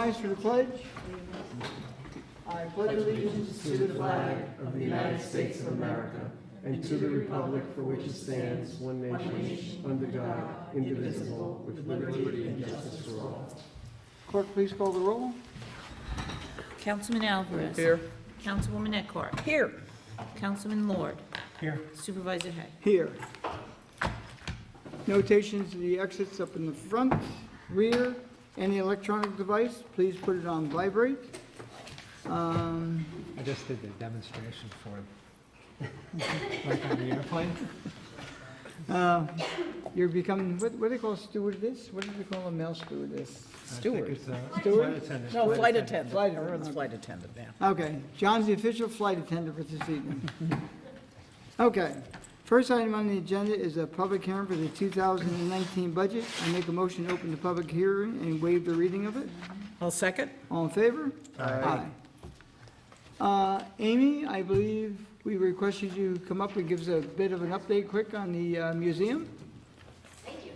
rise for the pledge. I pledge allegiance to the flag of the United States of America and to the republic for which it stands, one nation, under God, indivisible, with liberty and justice for all. Clerk, please call the roll. Councilman Alvarez. Here. Councilwoman Eckhart. Here. Councilman Lord. Here. Supervisor Hay. Here. Notations of the exits up in the front, rear. Any electronic device, please put it on vibrate. I just did the demonstration for him. Like on the airplane. You're becoming, what do they call stewardess? What do they call a male stewardess? Steward. Steward? Flight attendant. No, flight attendant. Flight Everyone's attendant. flight attendant, yeah. Okay, John's the official flight attendant for this evening. Okay, first item on the agenda is a public hearing for the 2019 budget. I make a motion to open the public hearing and waive the reading of it. I'll second. All in favor? Aye. Amy, I believe we requested you come up and give us a bit of an update quick on the museum. Thank you.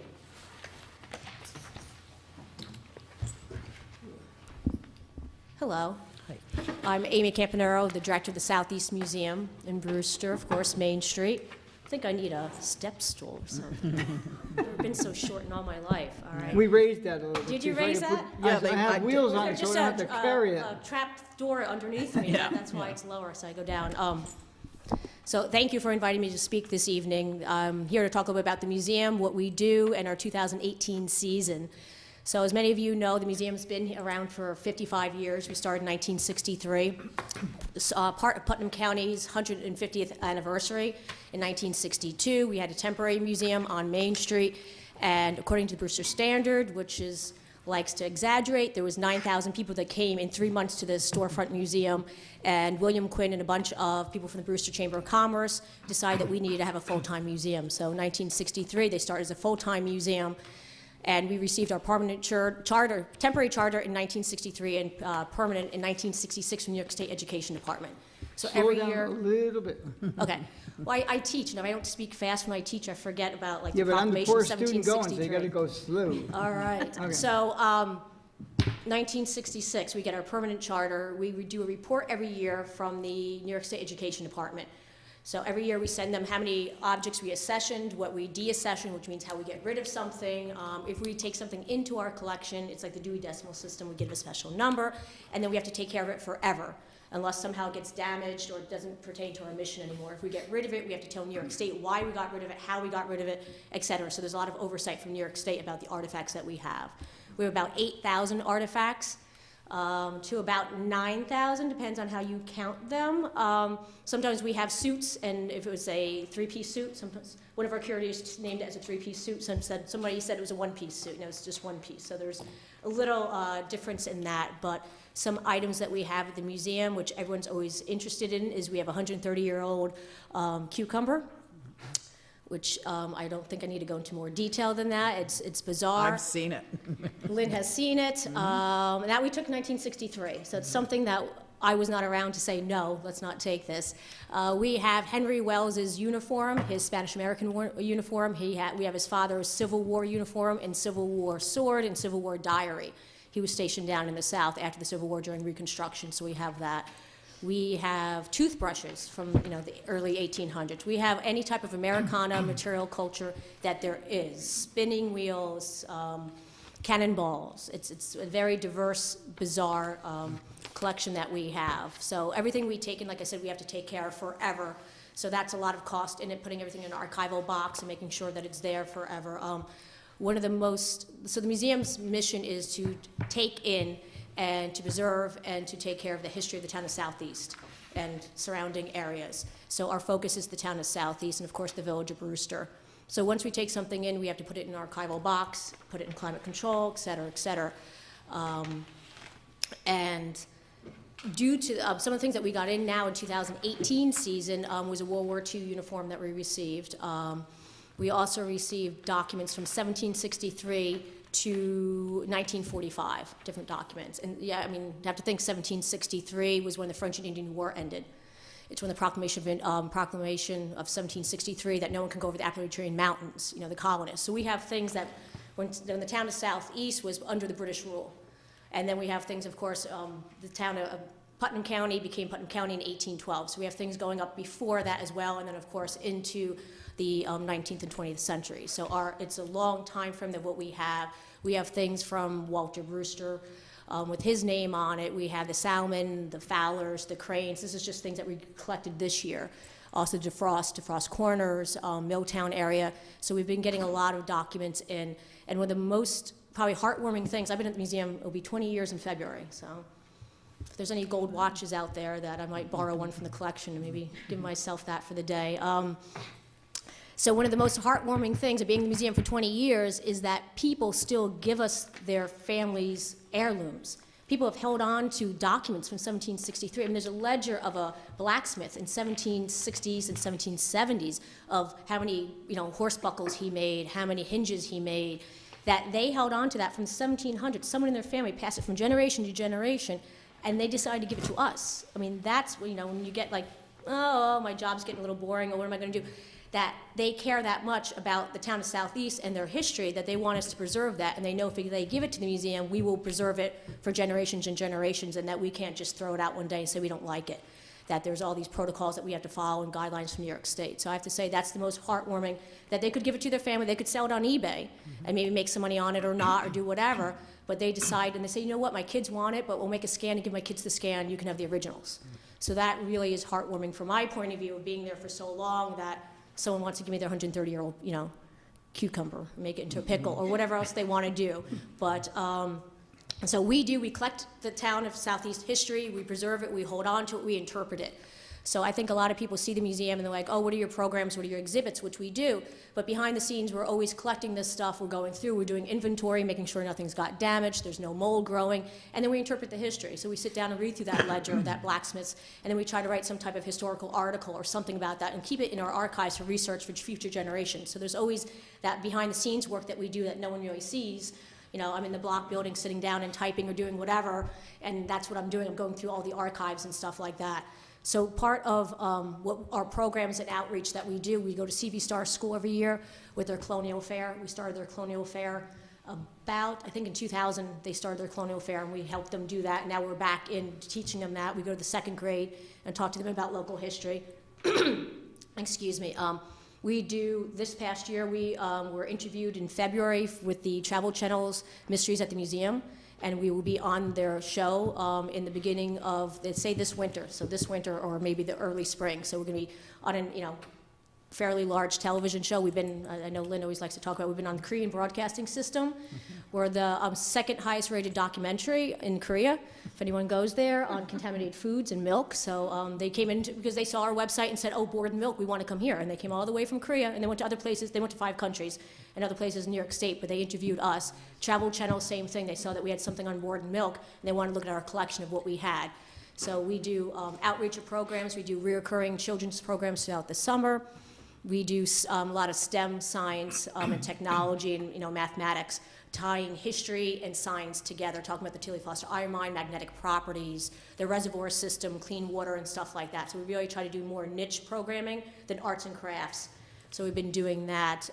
Hello. I'm Amy Campanero, the director of the Southeast Museum in Brewster, of course, Main Street. I think I need a step stool or something. I've been so short in all my life, all right? We raised that a little bit. Did you too, so I raise can put- that? Yeah, I I have did. wheels on it, There's so I just don't have to carry it. a trap door underneath me, Yeah. that's why it's lower, so I go down. So thank you for inviting me to speak this evening. I'm here to talk a little bit about the museum, what we do, and our 2018 season. So as many of you know, the museum's been around for 55 years. We started in 1963. Part of Putnam County's 150th anniversary in 1962. We had a temporary museum on Main Street, and according to the Brewster Standard, which likes to exaggerate, there was 9,000 people that came in 3 months to the storefront museum, and William Quinn and a bunch of people from the Brewster Chamber of Commerce decided that we needed to have a full-time museum. So in 1963, they started as a full-time museum, and we received our permanent temporary charter in 1963 and permanent in 1966 from the New York State Education Department. So Slow every down year, a little bit. okay. Well, I teach, and if I don't speak fast when I teach, I forget about like Yeah, the but I'm the proclamation of poor student going, so 1763. you gotta go slow. All right. Okay. So, 1966, we get our permanent charter. We do a report every year from the New York State Education Department. So every year we send them how many objects we accessioned, what we deaccessioned, which means how we get rid of something. If we take something into our collection, it's like the Dewey Decimal System. We give it a special number, and then we have to take care of it forever, unless somehow it gets damaged or it doesn't pertain to our mission anymore. If we get rid of it, we have to tell New York State why we got rid of it, how we got rid of it, et cetera. So there's a lot of oversight from New York State about the artifacts that we have. We have about 8,000 artifacts to about 9,000, depends on how you count them. Sometimes we have suits, and if it was a three-piece suit, sometimes one of our curators named it as a three-piece suit. Somebody said it was a one-piece suit, and it was just one piece. So there's a little difference in that, but some items that we have at the museum, which everyone's always interested in, is we have a 130-year-old cucumber, which I don't think I need to go into more detail than that. It's bizarre. I've seen it. Lynn has seen it. That we took 1963, so it's something that I was not around to say, no, let's not take this. We have Henry Wells's uniform, his Spanish-American uniform. We have his father's Civil War uniform and Civil War sword and Civil War diary. He was stationed down in the South after the Civil War during Reconstruction, so we have that. We have toothbrushes from the early 1800s. We have any type of Americana material culture that there is. Spinning wheels, cannonballs. It's a very diverse, bizarre collection that we have. So everything we take in, like I said, we have to take care of forever. So that's a lot of cost in it, putting everything in an archival box and making sure that it's there forever. So the museum's mission is to take in and to preserve and to take care of the history of the town of Southeast and surrounding areas. So our focus is the town of Southeast and, of course, the village of Brewster. So once we take something in, we have to put it in an archival box, put it in climate control, et cetera, et cetera. And due to some of the things that we got in now in 2018 season was a World War II uniform that we received. We also received documents from 1763 to 1945, different documents. And yeah, I mean, you have to think 1763 was when the French and Indian War ended. It's when the proclamation of 1763 that no one can go over the Appalachian Mountains, the colonists. So we have things that when the town of Southeast was under the British rule. And then we have things, of course, the town of Putnam County became Putnam County in 1812. So we have things going up before that as well, and then, of course, into the 19th and 20th century. So it's a long time frame of what we have. We have things from Walter Brewster with his name on it. We have the Salmon, the Fowlers, the Cranes. This is just things that we collected this year. Also DeFrost Corners, Milltown area. So we've been getting a lot of documents in. And one of the most probably heartwarming things, I've been at the museum, it'll be 20 years in February. So if there's any gold watches out there that I might borrow one from the collection and maybe give myself that for the day. So one of the most heartwarming things of being in the museum for 20 years is that people still give us their families' heirlooms. People have held on to documents from 1763. I mean, there's a ledger of a blacksmith in 1760s and 1770s of how many, horse buckles he made, how many hinges he made, that they held on to that from the 1700s. Someone in their family passed it from generation to generation, and they decided to give it to us. I mean, that's, when you get like, oh, my job's getting a little boring, or what am I going to do? That they care that much about the town of Southeast and their history that they want us to preserve that, and they know if they give it to the museum, we will preserve it for generations and generations, and that we can't just throw it out one day and say we don't like it, that there's all these protocols that we have to follow and guidelines from New York State. So I have to say that's the most heartwarming, that they could give it to their family, they could sell it on eBay and maybe make some money on it or not, or do whatever, but they decide and they say, you know what, my kids want it, but we'll make a scan and give my kids the scan, you can have the originals. So that really is heartwarming from my point of view of being there for so long, that someone wants to give me their 130-year-old, cucumber, make it into a pickle, or whatever else they want to do. But so we collect the town of Southeast history, we preserve it, we hold on to it, we interpret it. So I think a lot of people see the museum and they're like, oh, what are your programs, what are your exhibits, which we do. But behind the scenes, we're always collecting this stuff, we're going through, we're doing inventory, making sure nothing's got damaged, there's no mold growing, and then we interpret the history. So we sit down and read through that ledger, that blacksmith's, and then we try to write some type of historical article or something about that and keep it in our archives for research for future generations. So there's always that behind the scenes work that we do that no one really sees. I'm in the block building sitting down and typing or doing whatever, and that's what I'm doing. I'm going through all the archives and stuff like that. So part of what our programs and outreach that we do, we go to CV Star School every year with their Colonial Fair. We started their Colonial Fair about, I think in 2000, they started their Colonial Fair, and we helped them do that. And now we're back in teaching them that. We go to the second grade and talk to them about local history. Excuse me. We do, this past year, we were interviewed in February with the Travel Channel's Mysteries at the Museum, and we will be on their show in the beginning of, let's say this winter, so this winter or maybe the early spring. So we're going to be on an, fairly large television show. We've been, I know Lynn always likes to talk about, we've been on the Korean Broadcasting System. We're the second highest rated documentary in Korea, if anyone goes there, on contaminated foods and milk. So they came in because they saw our website and said, oh, Board and Milk, we want to come here. And they came all the way from Korea, and they went to other places. They went to 5 countries and other places in New York State, but they interviewed us. Travel Channel, same thing. They saw that we had something on Board and Milk, and they wanted to look at our collection of what we had. So we do outreach of programs. We do reoccurring children's programs throughout the summer. We do a lot of STEM science and technology and mathematics, tying history and science together, talking about the Tilly Foster iron mine, magnetic properties, the reservoir system, clean water, and stuff like that. So we really try to do more niche programming than arts and crafts. So we've been doing that.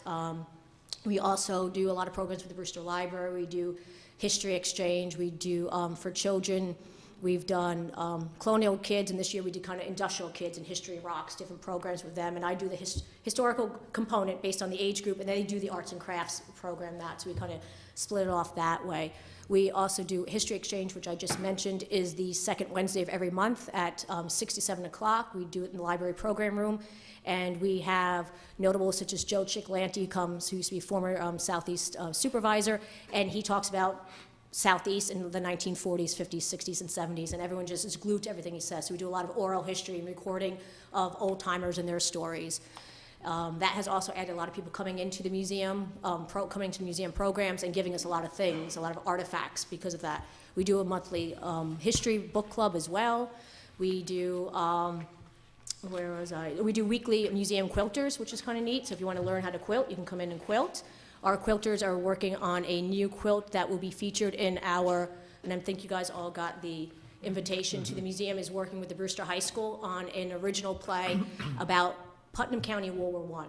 We also do a lot of programs with the Brewster Library. We do history exchange. We do for children. We've done colonial kids, and this year we did kind of industrial kids and history rocks, different programs with them. And I do the historical component based on the age group, and they do the arts and crafts program that. So we kind of split it off that way. We also do history exchange, which I just mentioned, is the second Wednesday of every month at 6 to 7 o'clock. We do it in the library program room. And we have notables such as Joe Chiclanti comes, who used to be former Southeast supervisor, and he talks about Southeast in the 1940s, 50s, 60s, and 70s, and everyone just is glued to everything he says. So we do a lot of oral history and recording of old-timers and their stories. That has also added a lot of people coming into the museum, coming to the museum programs and giving us a lot of things, a lot of artifacts because of that. We do a monthly history book club as well. We do, we do weekly museum quilters, which is kind of neat. So if you want to learn how to quilt, you can come in and quilt. Our quilters are working on a new quilt that will be featured in our, and I think you guys all got the invitation to the museum, is working with the Brewster High School on an original play about Putnam County World War I.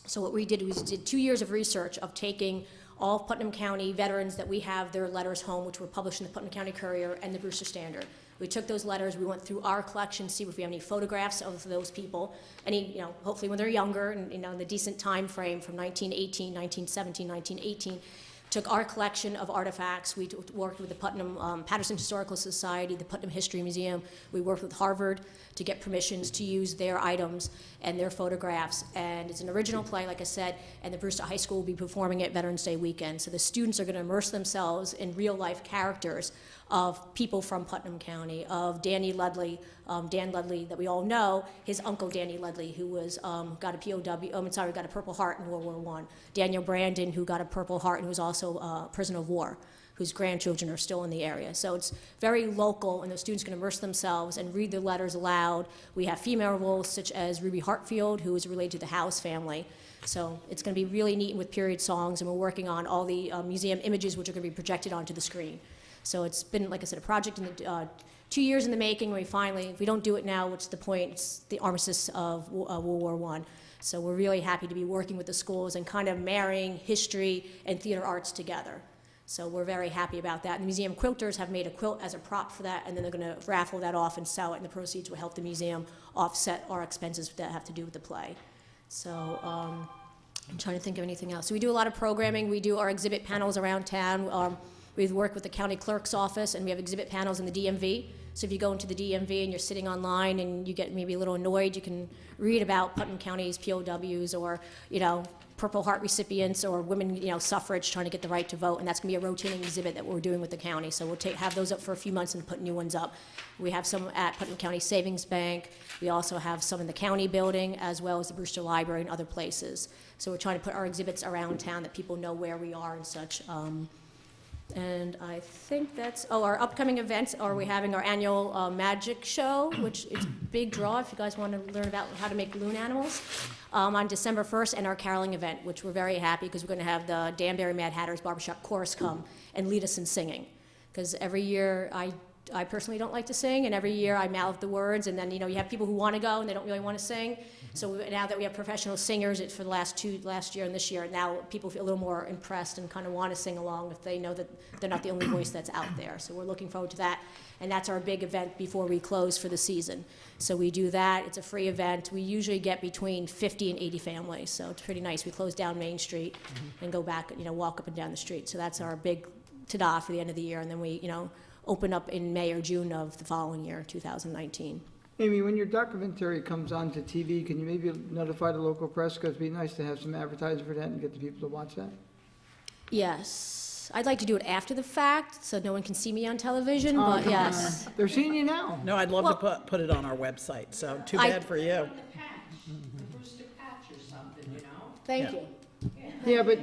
So what we did was did 2 years of research of taking all Putnam County veterans that we have their letters home, which were published in the Putnam County Courier and the Brewster Standard. We took those letters, we went through our collection, see if we have any photographs of those people, any, hopefully when they're younger and, in the decent time frame from 1918, 1917, 1918. Took our collection of artifacts. We worked with the Putnam Patterson Historical Society, the Putnam History Museum. We worked with Harvard to get permissions to use their items and their photographs. And it's an original play, like I said, and the Brewster High School will be performing it Veterans Day weekend. So the students are going to immerse themselves in real-life characters of people from Putnam County, of Danny Ludley, Dan Ludley, that we all know, his uncle Danny Ludley, who was got a got a Purple Heart in World War I. Daniel Brandon, who got a Purple Heart and who was also a prisoner of war, whose grandchildren are still in the area. So it's very local, and the students can immerse themselves and read the letters aloud. We have female roles such as Ruby Hartfield, who is related to the House family. So it's going to be really neat with period songs, and we're working on all the museum images which are going to be projected onto the screen. So it's been, like I said, a project in the 2 years in the making. We finally, if we don't do it now, what's the point? It's the armistice of World War I. So we're really happy to be working with the schools and kind of marrying history and theater arts together. So we're very happy about that. And the museum quilters have made a quilt as a prop for that, and then they're going to raffle that off and sell it, and the proceeds will help the museum offset our expenses that have to do with the play. So I'm trying to think of anything else. So we do a lot of programming. We do our exhibit panels around town. We've worked with the county clerk's office, and we have exhibit panels in the DMV. So if you go into the DMV and you're sitting online and you get maybe a little annoyed, you can read about Putnam County's POWs or, Purple Heart recipients or women, suffrage trying to get the right to vote. And that's going to be a rotating exhibit that we're doing with the county. So we'll have those up for a few months and put new ones up. We have some at Putnam County Savings Bank. We also have some in the county building, as well as the Brewster Library and other places. So we're trying to put our exhibits around town that people know where we are and such. And I think that's, our upcoming events are we having our annual magic show, which is a big draw if you guys want to learn about how to make balloon animals, on December 1st, and our caroling event, which we're very happy because we're going to have the Danbury Mad Hatters Barbershop Chorus come and lead us in singing. Because every year I personally don't like to sing, and every year I mouth the words, and then, you have people who want to go and they don't really want to sing. So now that we have professional singers, for the last year and this year, now people feel a little more impressed and kind of want to sing along if they know that they're not the only voice that's out there. So we're looking forward to that, and that's our big event before we close for the season. So we do that. It's a free event. We usually get between 50 and 80 families, so it's pretty nice. We close down Main Street and go back, walk up and down the street. So that's our big ta-da for the end of the year, and then we, open up in May or June of the following year, 2019. Amy, when your documentary comes onto TV, can you maybe notify the local press? Because it'd be nice to have some advertising for that and get the people to watch that. Yes. I'd like to do it after the fact, so no one can see me on television, but yes. They're seeing you now. No, I'd love to put it on our website, so too bad for you. Brewster patch or something, Thank Yeah. you. Yeah, but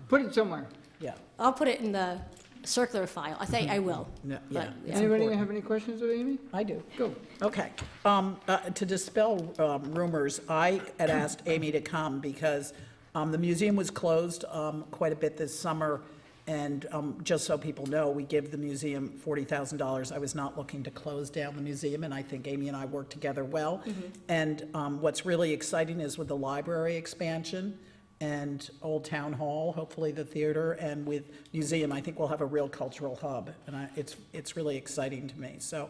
put it somewhere. Yeah, I'll put it in the circular file. I think I will. no, But, yeah. it's Anybody important. have any questions of Amy? I do. Go. Okay. To dispel rumors, I had asked Amy to come because the museum was closed quite a bit this summer, and just so people know, we give the museum $40,000. I was not looking to close down the museum, and I think Amy and I work together well. And what's really exciting is with the library expansion and Old Town Hall, hopefully the theater, and with museum, I think we'll have a real cultural hub, and it's really exciting to me. So,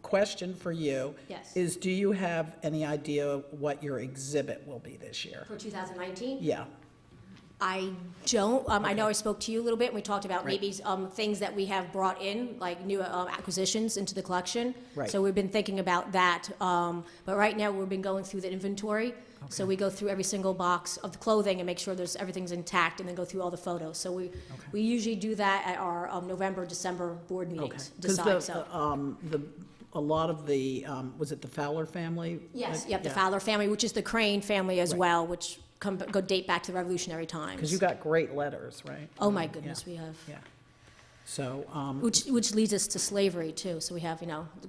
question for you Yes. is, do you have any idea what your exhibit will be this year? For 2019? Yeah, I don't. I know I spoke to you a little bit, and we talked about Right. maybe things that we have brought in, like new acquisitions into the collection. Right. So we've been thinking about that. But right now, we've been going through the inventory. So we go through every single box of the clothing and make sure everything's intact, and then go through all the photos. So we usually do that at our November, December board okay. meetings. Because Decide, a lot of the, was it the Fowler family? Yes, yep, the Yeah. Fowler family, which is the Crane family as Right. well, which go date back to the Revolutionary times. Because you got great letters, right? Oh my goodness, we have. Yeah. So, Which leads us to slavery too. So we have,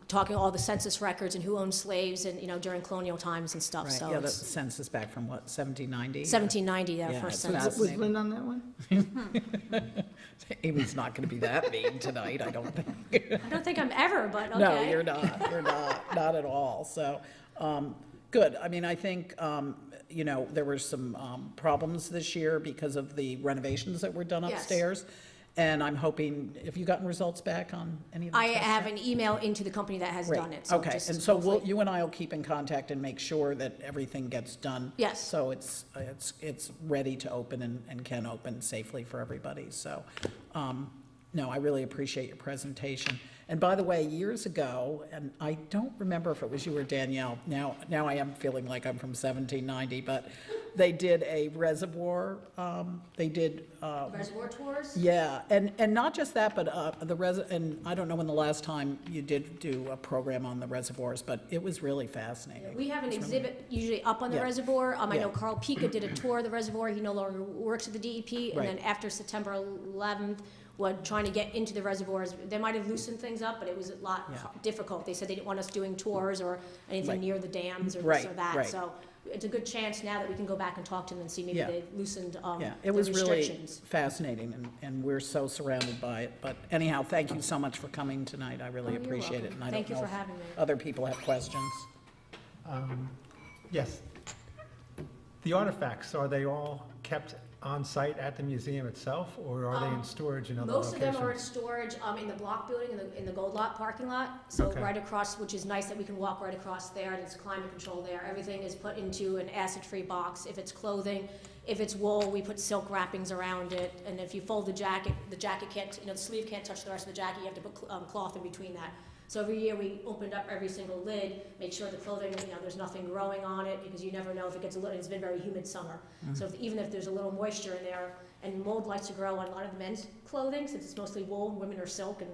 talking all the census records and who owned slaves and, during colonial times and stuff. right, So yeah, the it's census back from what, 1790? 1790, our Yeah, first it's census. Was Lynn on that one? Amy's not going to be that mean tonight, I don't think. I don't think I'm ever, but okay. No, you're not at all. So, good. I mean, I think, you know, there were some problems this year because of the renovations that were done Yes. upstairs. And I'm hoping, have you gotten results back on any of the I tests have yet? an email into the company that has Great. done it, so Okay, just and so hopefully- you and I will keep in contact and make sure that everything gets done. Yes. So it's ready to open and can open safely for everybody, so, no, I really appreciate your presentation. And by the way, years ago, and I don't remember if it was you or Danielle, now I am feeling like I'm from 1790, but they did a reservoir, Reservoir tours? yeah, and not just that, but and I don't know when the last time you did do a program on the reservoirs, but it was really fascinating. We have an exhibit usually up on the Yeah. reservoir. I Yeah. know Carl Pika did a tour of the reservoir. He no longer works at the DEP. And Right. then after September 11th, when trying to get into the reservoirs, they might have loosened things up, but it was a lot Yeah. difficult. They said they didn't want us doing tours or anything Right. near the dams or Right, this or that. right. So it's a good chance now that we can go back and talk to them and see maybe Yeah. they loosened Yeah, the it was really restrictions. fascinating, and we're so surrounded by it. But anyhow, thank you so much for coming tonight. I really Oh, you're appreciate it. welcome. And I Thank don't you know for if having me. other people have questions. Yes. The artifacts, are they all kept on site at the museum itself, or are they in storage in other Most locations? of them are in storage in the block building, in the Gold Lot parking lot. So Okay. right across, which is nice that we can walk right across there, and it's climate control there. Everything is put into an acid-free box. If it's clothing, if it's wool, we put silk wrappings around it. And if you fold the jacket can't, the sleeve can't touch the rest of the jacket. You have to put cloth in between that. So every year, we opened up every single lid, make sure the clothing, there's nothing growing on it, because you never know if it gets it's been very humid summer. So even if there's a little moisture in there, and mold likes to grow on a lot of the men's clothing, since it's mostly wool, women are silk and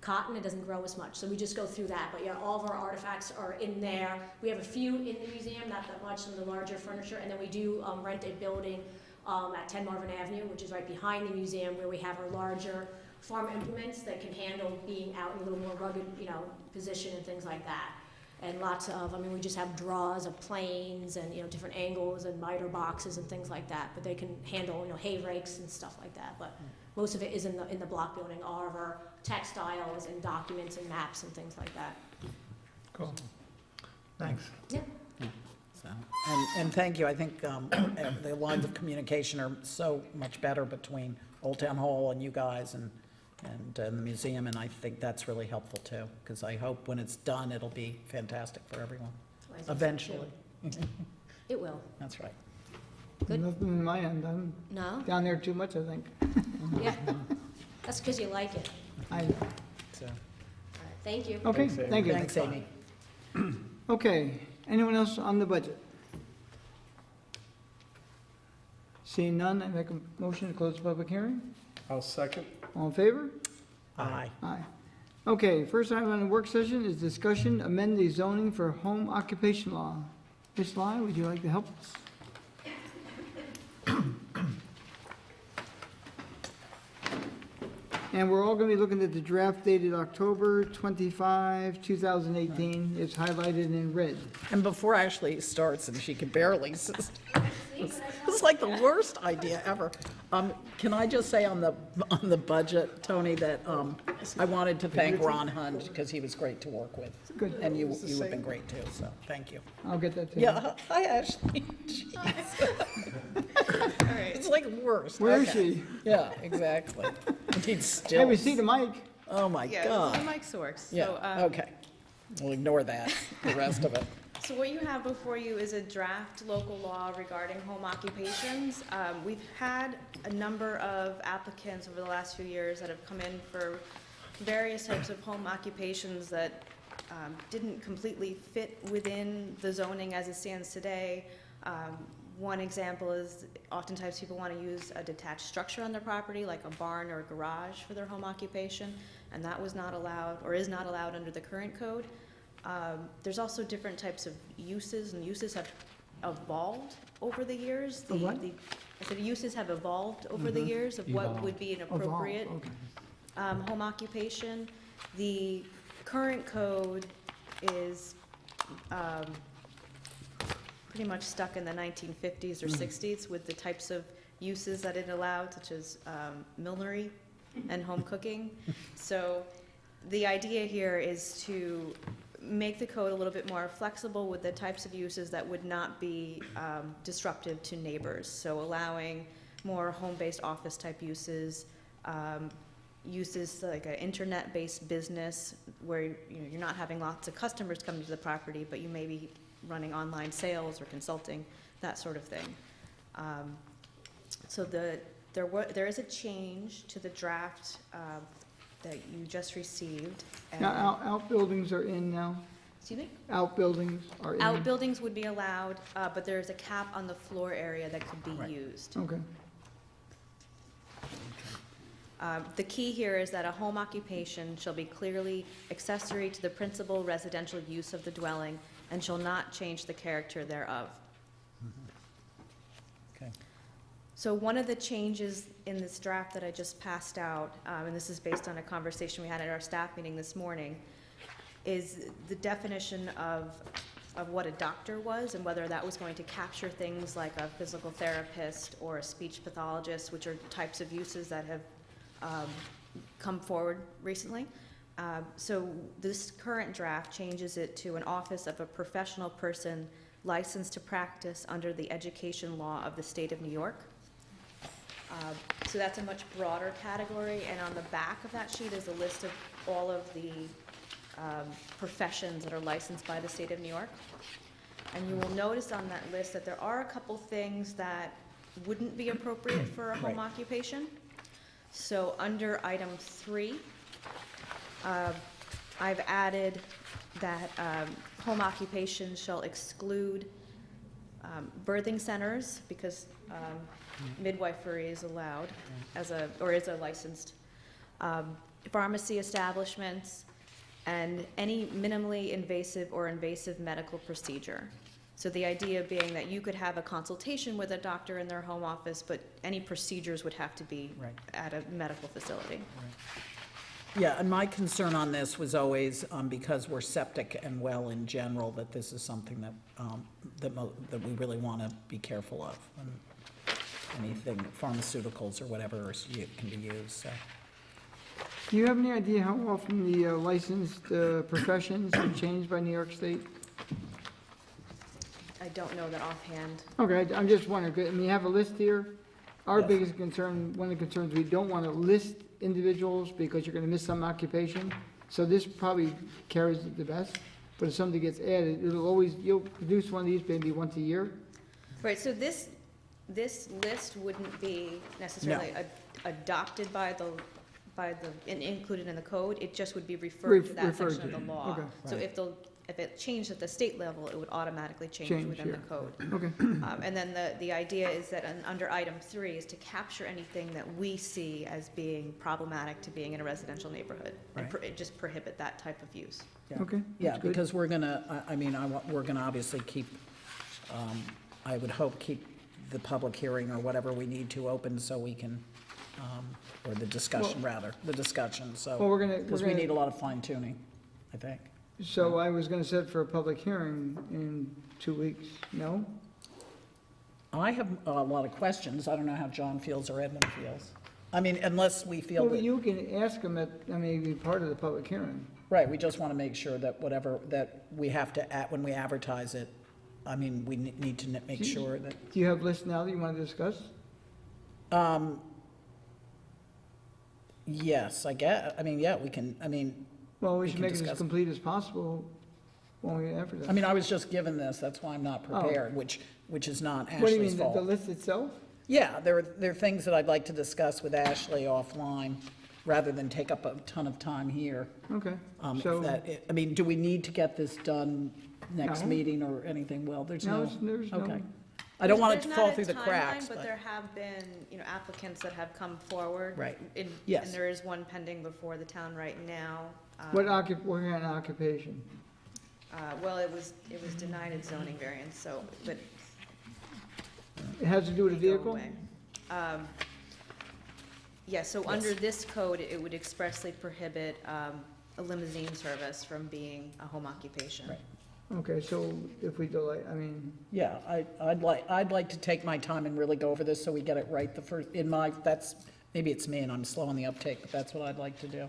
cotton, it doesn't grow as much. So we just go through that, but yeah, all of our artifacts are in there. We have a few in the museum, not that much, some of the larger furniture, and then we do rent a building at 10 Marvin Avenue, which is right behind the museum, where we have our larger farm implements that can handle being out in a little more rugged, position and things like that. And lots of, we just have draws of planes and, different angles and miter boxes and things like that, but they can handle, hay rakes and stuff like that. But most of it is in the block building, all of our textiles and documents and maps and things like that. Cool. Thanks. Yeah. So, and thank you. I think the lines of communication are so much better between Old Town Hall and you guys and the museum, and I think that's really helpful too, because I hope when it's done, it'll be fantastic for everyone, So I think so, eventually. too. It will. That's right. Good. Nothing in my end, I'm No? down there too much, I think. Yeah. That's because you like it. I know. So, All right, thank you. Okay, Thanks, Amy. thank you. thanks, Amy. Okay, anyone else on the budget? Seeing none, I make a motion to close the public hearing. I'll second. All in favor? Aye. Aye. Okay, first item on the work session is discussion amend the zoning for home occupation law. Ms. Lai, would you like to help us? And we're all gonna be looking at the draft dated October 25, 2018. It's highlighted in red. And before Ashley starts, and she can barely, it's like the worst idea ever. Can I just say on the budget, Tony, that I wanted to thank Ron Hund, because he was great to work with. Good. And you have been great too, so thank you. I'll get that to you. Yeah, hi Ashley. Jeez. It's like worst. Where is Okay. she? Yeah, exactly. Need Have a stills. seat, Mike. Oh my Yeah, the God. mics works. Yeah, So, okay. We'll ignore that, the rest of it. so what you have before you is a draft local law regarding home occupations. We've had a number of applicants over the last few years that have come in for various types of home occupations that didn't completely fit within the zoning as it stands today. One example is oftentimes people want to use a detached structure on their property, like a barn or a garage for their home occupation, and that was not allowed, or is not allowed under the current code. There's also different types of uses, and uses have evolved over the years. The what? I said uses have evolved over the years of what would be an Evolve, appropriate okay. home occupation. The current code is pretty much stuck in the 1950s or 60s with the types of uses that it allowed, such as millinery and home cooking. So the idea here is to make the code a little bit more flexible with the types of uses that would not be disruptive to neighbors. So allowing more home-based office type uses, uses like an internet-based business where you're not having lots of customers coming to the property, but you may be running online sales or consulting, that sort of thing. So there is a change to the draft that you just received. and- Now, outbuildings are in now? Excuse me? Outbuildings are in? Outbuildings would be allowed, but there's a cap on the floor area that could be Right. used. Okay. The key here is that a home occupation shall be clearly accessory to the principal residential use of the dwelling and shall not change the character thereof. Okay. So one of the changes in this draft that I just passed out, and this is based on a conversation we had at our staff meeting this morning, is the definition of what a doctor was and whether that was going to capture things like a physical therapist or a speech pathologist, which are types of uses that have come forward recently. So this current draft changes it to an office of a professional person licensed to practice under the education law of the state of New York. So that's a much broader category, and on the back of that sheet is a list of all of the professions that are licensed by the state of New York. And you will notice on that list that there are a couple things that wouldn't be appropriate for a home Right. occupation. So under item 3, I've added that home occupations shall exclude birthing centers, because midwifery is allowed as is a licensed, pharmacy establishments, and any minimally invasive or invasive medical procedure. So the idea being that you could have a consultation with a doctor in their home office, but any procedures would have to be Right. at a medical facility. Yeah, and my concern on this was always, because we're septic and well in general, that this is something that, that we really want to be careful of. And anything, pharmaceuticals or whatever can be used, so. Do you have any idea how often the licensed professions have changed by New York State? I don't know that offhand. Okay, I'm just wondering, I mean, you have a list here. Our Yes. biggest concern, one of the concerns, we don't want to list individuals because you're going to miss some occupation. So this probably carries it the best, but if something gets added, you'll produce one of these maybe once a year. Right, so this list wouldn't be necessarily adopted by the, and included in the code, it just would be referred to that Referred section of to, the law. okay. So Right. if it changed at the state level, it would automatically change Change within the here. code. Okay, And then the idea is that under item 3 is to capture anything that we see as being problematic to being in a residential neighborhood. And Right. just prohibit that type of use. Yeah. okay. Yeah, that's good. because we're gonna, we're gonna obviously keep, I would hope, keep the public hearing or whatever we need to open so we can, or the discussion, so. Well, we're Because we need a lot of fine tuning, I think. So I was going to set for a public hearing in 2 weeks, no? I have a lot of questions. I don't know how John feels or Edmund feels. I mean, unless we feel Well, that, you can ask them be part of the public hearing. right, we just want to make sure that whatever, that we have to, when we advertise it, I mean, we need to make sure that, Do you have lists now that you want to discuss? yes, I guess, yeah, we can, Well, we We should can make it as discuss. complete as possible when we advertise. I was just given this, that's why I'm not prepared, which is not What do you Ashley's mean, fault. the list itself? Yeah, there are things that I'd like to discuss with Ashley offline, rather than take up a ton of time here. Okay, If so, do we need to get this done next No. meeting or anything? Well, there's no, no, there's no, okay. I don't want it to There's fall not a through the timeline, cracks, But but, there have been, applicants that have come forward. Right. And Yes. there is one pending before the town right now. what kind of occupation? Well, it was denied its zoning variance, so, but. It has to do with a they go vehicle? away. Yeah, so under this code, it would expressly prohibit a limousine service from being a home occupation. Right. Okay, so if we delay, yeah, I'd like to take my time and really go over this so we get it right the first, that's maybe it's me and I'm slow on the uptake, but that's what I'd like to do.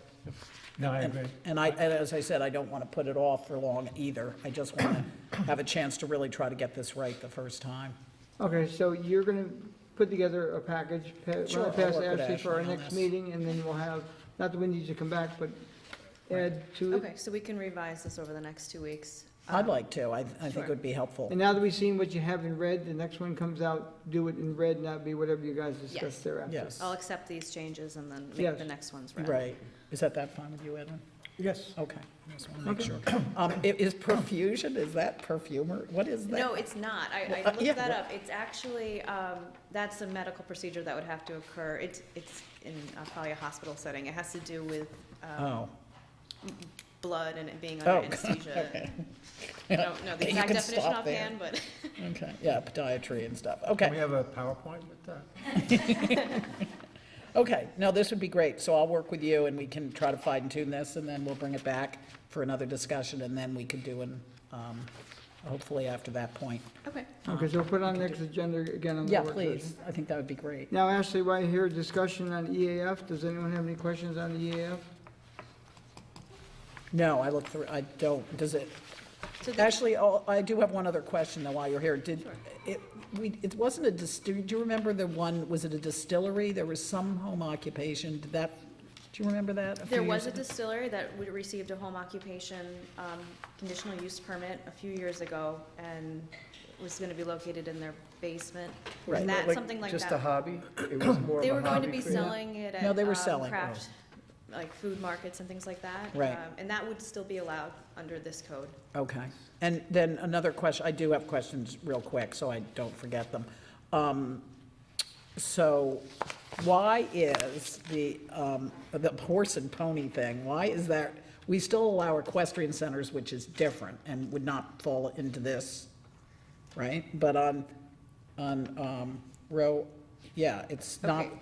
No, I agree. And as I said, I don't want to put it off for long either. I just want to have a chance to really try to get this right the first time. Okay, so you're gonna put together a package, Sure, run I'll it past work with Ashley for our Ashley on next this. meeting, and then we'll have, not that we need you to come back, but add to it. Okay, so we can revise this over the next 2 weeks. I'd like to. I think it would be helpful. And now that we've seen what you have in red, the next one comes out, do it in red, and that'd be whatever you guys discuss Yes. thereafter. Yes, I'll accept these changes and then Yes. make the next ones right. right. Is that fine with you, Edwin? Yes. Okay, I just want to make sure. Is perfusion, is that perfumer? What is that? No, it's not. I yeah, looked that what- up. It's actually, that's a medical procedure that would have to occur. It's in probably a hospital setting. It has to do with Oh, blood and it being Oh, under anesthesia. okay. I don't know the You exact can definition stop there. offhand, but Okay, yeah, podiatry and stuff. Can we Okay, have a PowerPoint with that? okay. No, this would be great. So I'll work with you and we can try to fine tune this and then we'll bring it back for another discussion and then we can do hopefully after that point. okay. Okay, so we'll put on next agenda again on the Yeah, work please. session. I think that would be great. Now, Ashley, while you're here, discussion on EAF, does anyone have any questions on the EAF? No, I look through, I don't, does it? So the- Actually, I do have one other question though while you're here. It wasn't do you remember the one, was it a distillery? There was some home occupation. Do you remember that? a few There years was a ago? distillery that received a home occupation conditional use permit a few years ago and was going to be located in their basement. Right. And that's something like Just a that. hobby? It was more of They a were going to hobby be for you? selling it at No, they were selling. craft, like food markets and things like that. Right. And that would still be allowed under this code. Okay. And then another question, I do have questions real quick, so I don't forget them. So why is the horse and pony thing, why is that, we still allow equestrian centers, which is different and would not fall into this, right? But on row, yeah, it's not, Okay.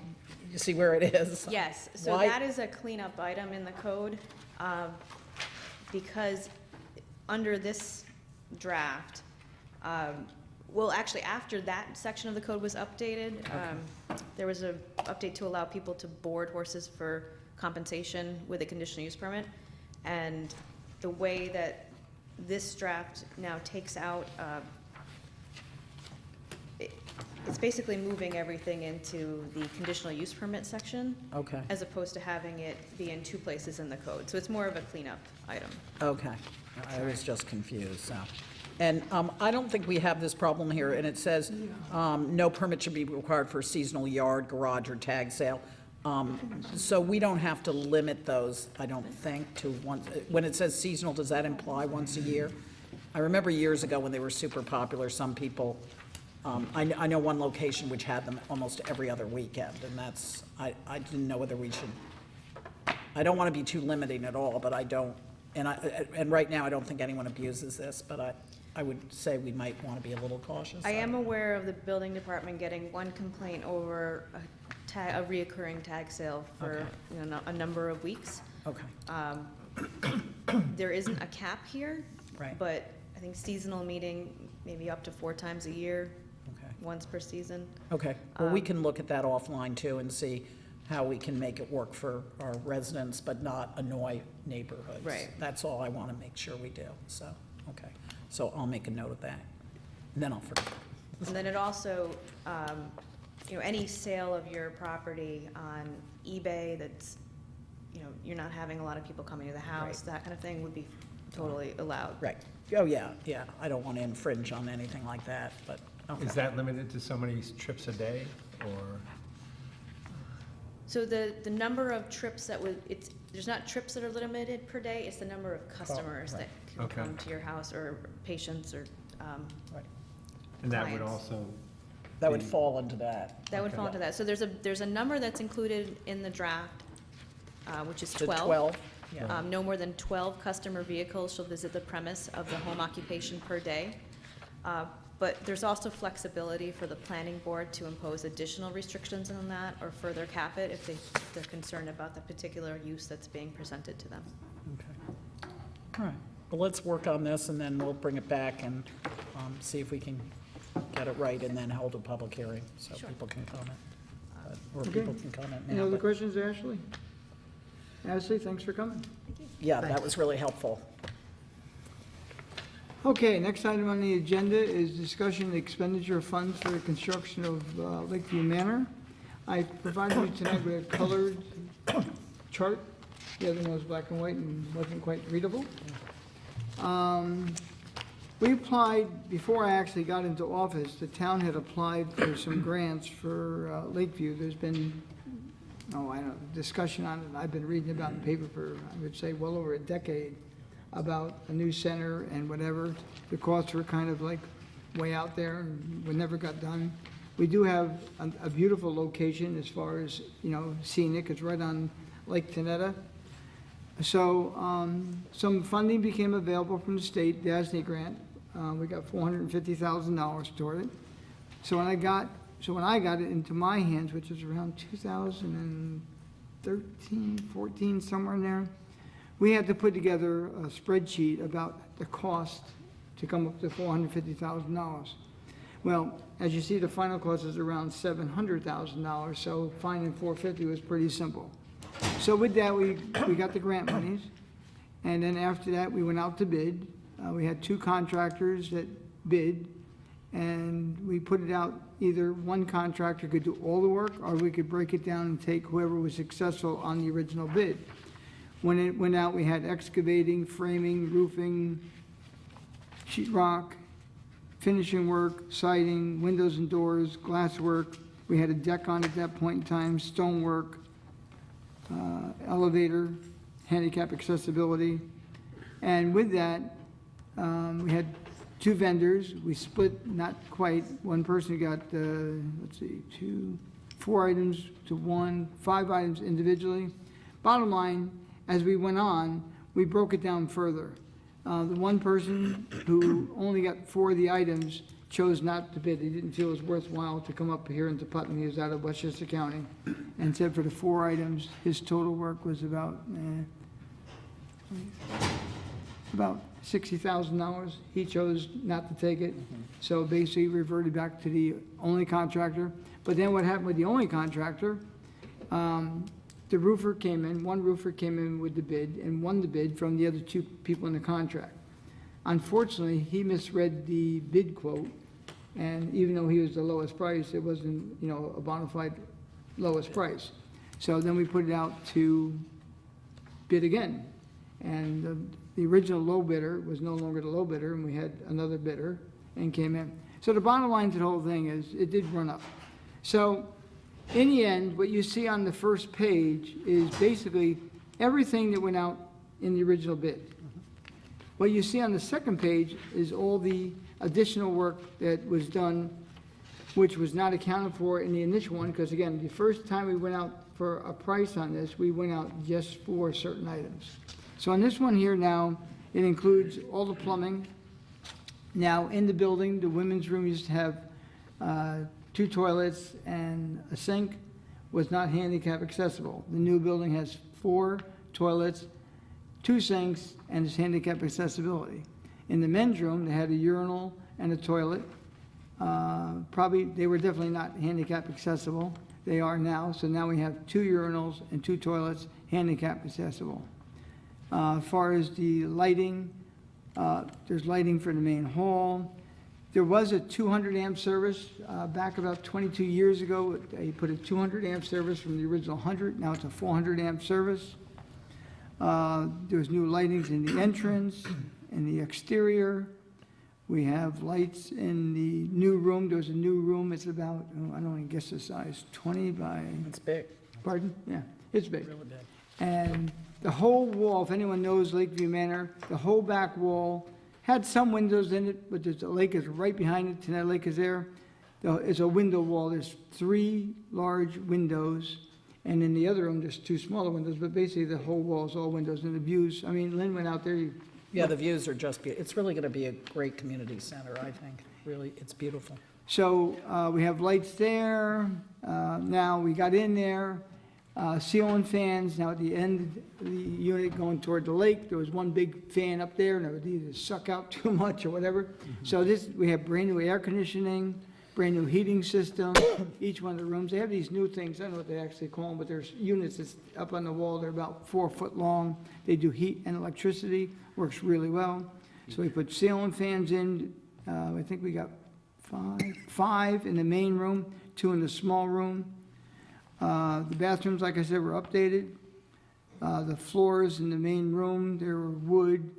you see where it is? Yes, so Why- that is a cleanup item in the code, because under this draft, well, actually, after that section of the code was updated, there was a update to allow people to board horses for compensation with a conditional use permit. And the way that this draft now takes out, it's basically moving everything into the conditional use permit section, Okay, as opposed to having it be in 2 places in the code. So it's more of a cleanup item. okay. I was just confused, so. And I don't think we have this problem here, and it says, no permit should be required for seasonal yard, garage, or tag sale. So we don't have to limit those, I don't think, to once, when it says seasonal, does that imply once a year? I remember years ago when they were super popular, some people, I know one location which had them almost every other weekend, and that's, I didn't know whether we should, I don't want to be too limiting at all, but I don't, and right now, I don't think anyone abuses this, but I would say we might want to be a little cautious. I am aware of the building department getting one complaint over a reoccurring tag sale for, Okay. you know, a number of weeks. Okay, There isn't a cap here, right, but I think seasonal meeting, maybe up to 4 times a year, okay. once per season. Okay, well, we can look at that offline too and see how we can make it work for our residents, but not annoy neighborhoods. Right. That's all I want to make sure we do, so, okay. So I'll make a note of that, and then I'll forget. And then it also, you know, any sale of your property on eBay that's, you know, you're not having a lot of people coming to the house, that kind of thing would be totally allowed. Right, oh, yeah, yeah, I don't want to infringe on anything like that, but, okay. Is that limited to so many trips a day, or? So the number of trips that would, there's not trips that are limited per day, it's the number of customers that can Okay. come to your house, or patients, or, And that would Clients. also, That would fall into that. that would Okay. fall into that. So there's a number that's included in the draft, which is To 12. 12, yeah, No more than 12 customer vehicles shall visit the premise of the home occupation per day. But there's also flexibility for the planning board to impose additional restrictions on that or further cap it if they're concerned about the particular use that's being presented to them. okay. All right, well, let's work on this, and then we'll bring it back and see if we can get it right, and then hold a public hearing, so Sure. people can comment. or Okay. people can comment Any now. other but- questions, Ashley? Ashley, thanks for coming. Yeah, that was really helpful. Okay, next item on the agenda is discussion of expenditure of funds for the construction of Lakeview Manor. I provided you tonight with a colored chart. The other one was black and white and wasn't quite readable. We applied, before I actually got into office, the town had applied for some grants for Lakeview. There's been, I don't know, discussion on it. I've been reading about it in the paper for, I would say, well over a decade, about a new center and whatever. The costs were kind of like way out there and we never got done. We do have a beautiful location as far as, scenic. It's right on Lake Tenetta. So some funding became available from the state, DASNY grant. We got $450,000 toward it. So when I got it into my hands, which was around 2013, 14, somewhere in there, we had to put together a spreadsheet about the cost to come up to $450,000. Well, as you see, the final cost is around $700,000, so finding $450 was pretty simple. So with that, we got the grant monies, and then after that, we went out to bid. We had 2 contractors that bid, and we put it out, either one contractor could do all the work, or we could break it down and take whoever was successful on the original bid. When it went out, we had excavating, framing, roofing, sheet rock, finishing work, siding, windows and doors, glass work. We had a deck on at that point in time, stone work, elevator, handicap accessibility. And with that, we had 2 vendors. We split, not quite. One person got, 4 items to 1, 5 items individually. Bottom line, as we went on, we broke it down further. The one person who only got 4 of the items chose not to bid. He didn't feel it was worthwhile to come up here into Putnam. He was out of Westchester County, and said for the 4 items, his total work was about $60,000. He chose not to take it, so basically reverted back to the only contractor. But then what happened with the only contractor? The roofer came in, one roofer came in with the bid and won the bid from the other 2 people in the contract. Unfortunately, he misread the bid quote, and even though he was the lowest price, it wasn't, a bona fide lowest price. So then we put it out to bid again, and the original low bidder was no longer the low bidder, and we had another bidder and came in. So the bottom line to the whole thing is, it did run up. So in the end, what you see on the first page is basically everything that went out in the original bid. What you see on the second page is all the additional work that was done, which was not accounted for in the initial one, because again, the first time we went out for a price on this, we went out just for certain items. So on this one here now, it includes all the plumbing. Now, in the building, the women's room used to have 2 toilets and a sink, was not handicap accessible. The new building has 4 toilets, 2 sinks, and it's handicap accessibility. In the men's room, they had a urinal and a toilet. They were definitely not handicap accessible. They are now, so now we have 2 urinals and 2 toilets, handicap accessible. As far as the lighting, there's lighting for the main hall. There was a 200 amp service back about 22 years ago. They put a 200 amp service from the original 100. Now it's a 400 amp service. There's new lightings in the entrance, in the exterior. We have lights in the new room. There's a new room. It's about, I don't even guess the size, 20 by, It's big, pardon? Yeah, it's big. really big. And the whole wall, if anyone knows Lakeview Manor, the whole back wall had some windows in it, but the lake is right behind it, Tenetta Lake is there. It's a window wall. There's 3 large windows, and in the other room, there's 2 smaller windows, but basically the whole wall is all windows, and the views, I mean, Lynn went out there, Yeah, the views are just beautiful. It's really going to be a great community center, I think. Really, it's beautiful. So we have lights there. Now we got in there, ceiling fans. Now at the end of the unit going toward the lake, there was one big fan up there, and it would either suck out too much or whatever. So we have brand new air conditioning. brand-new heating system, each one of the rooms. They have these new things, I don't know what they actually call them, but there's units that's up on the wall, they're about 4 foot long. They do heat and electricity, works really well. So we put ceiling fans in, I think we got five in the main room, 2 in the small room. The bathrooms, like I said, were updated. The floors in the main room, they were wood.